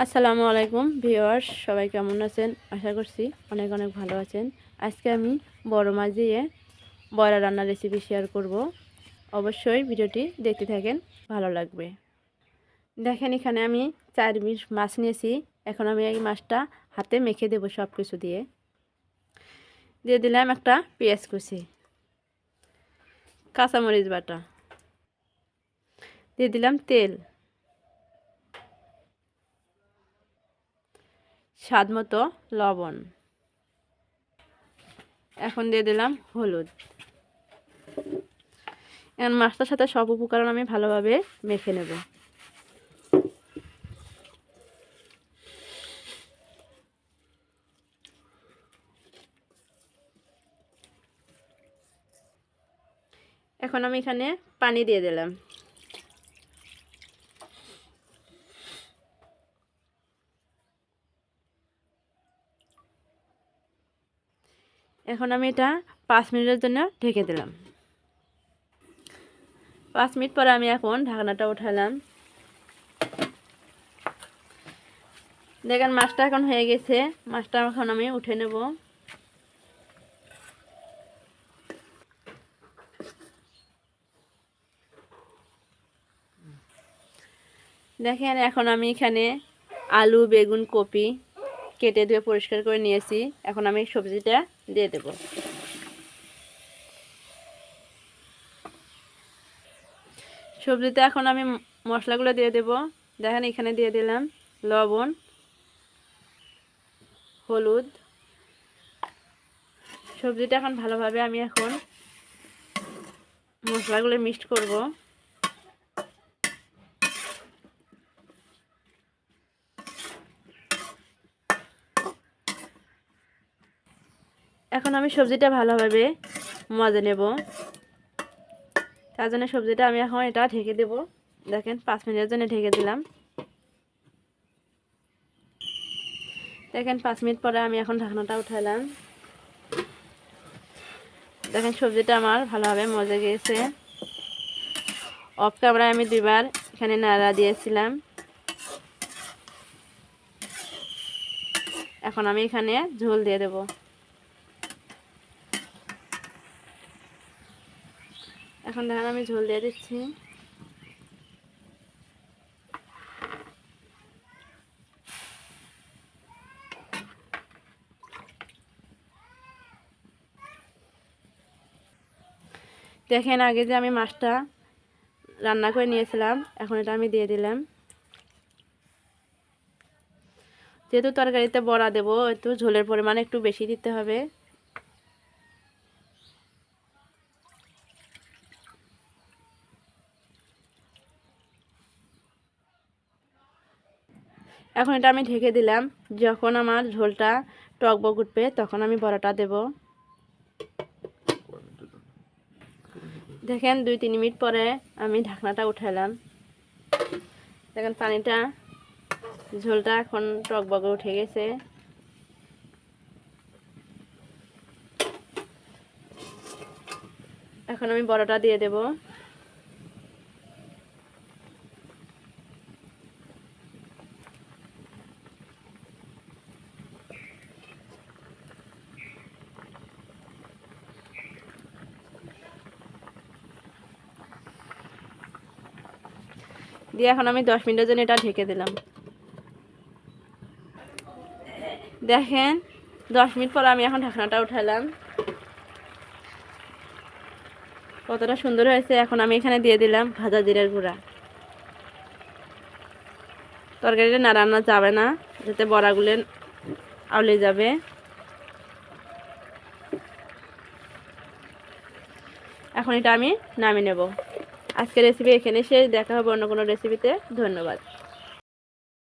আসসালামু আলাইকুম ভিউয়ার্স, সবাই কেমন আছেন? আশা করছি অনেক অনেক ভালো আছেন। আজকে আমি বড় মাছ দিয়ে বড়া রান্নার রেসিপি শেয়ার করব। অবশ্যই ভিডিওটি দেখতে থাকেন, ভালো লাগবে। দেখেন, এখানে আমি 4 পিস মাছ নিয়েছি। এখন আমি এই মাছটা হাতে মেখে দেব সব কিছু দিয়ে। দিয়ে দিলাম একটা পেঁয়াজ কুচি, কাঁচামরিচ বাটা, দিয়ে দিলাম তেল, স্বাদ মতো লবণ, এখন দিয়ে দিলাম হলুদ। এখন মাছটার সাথে সব উপকরণ আমি ভালোভাবে মেখে নেব। এখন আমি এখানে পানি দিয়ে দিলাম। এখন আমি এটা 5 মিনিটের জন্য ঢেকে দিলাম। 5 মিনিট পরে আমি এখন ঢাকনাটা উঠালাম। দেখেন, মাছটা এখন হয়ে গেছে। মাছটা এখন আমি উঠে নেব। দেখেন, এখন আমি এখানে আলু, বেগুন, কপি কেটে ধুয়ে পরিষ্কার করে নিয়েছি। এখন আমি সবজিটা দিয়ে দেব। সবজিতে এখন আমি মশলাগুলো দিয়ে দেব। দেখেন, এখানে দিয়ে দিলাম লবণ, হলুদ। সবজিটা এখন ভালোভাবে আমি এখন মশলাগুলো মিক্সড করব। এখন আমি সবজিটা ভালোভাবে মজে নেব। তার জন্য সবজিটা আমি এখন এটা ঢেকে দেব। দেখেন, 5 মিনিটের জন্য ঢেকে দিলাম। দেখেন, 5 মিনিট পরে আমি এখন ঢাকনাটা উঠালাম। দেখেন, সবজিটা আমার ভালোভাবে মজে গিয়েছে। অফ ক্যামেরায় আমি 2বার এখানে নাড়া দিয়েছিলাম। এখন আমি এখানে ঝোল দিয়ে দেব। এখন দেখেন, আমি ঝোল দিয়ে দিচ্ছি। দেখেন, আগে যে আমি মাছটা রান্না করে নিয়েছিলাম, এখন এটা আমি দিয়ে দিলাম। যেহেতু তরকারিতে বড়া দেব, একটু ঝোলের পরিমাণ একটু বেশি দিতে হবে। এখন এটা আমি ঢেকে দিলাম। যখন আমার ঝোলটা টকবক উঠবে, তখন আমি বড়াটা দেব। দেখেন, 2-3 মিনিট পরে আমি ঢাকনাটা উঠালাম। দেখেন, পানিটা, ঝোলটা এখন টকবকে উঠে গেছে। এখন আমি বড়াটা দিয়ে দেব। দিয়ে এখন আমি 10 মিনিটের জন্য এটা ঢেকে দিলাম। দেখেন, 10 মিনিট পর আমি এখন ঢাকনাটা উঠালাম। কতটা সুন্দর হয়েছে। এখন আমি এখানে দিয়ে দিলাম ভাজা জিরার গুঁড়া। তরকারিটা নাড়ানো যাবে না, যাতে বড়াগুলো আউলে যাবে। এখন এটা আমি নামিয়ে নেব। আজকের রেসিপি এখানে শেষ। দেখা হবে অন্য কোনো রেসিপিতে। ধন্যবাদ।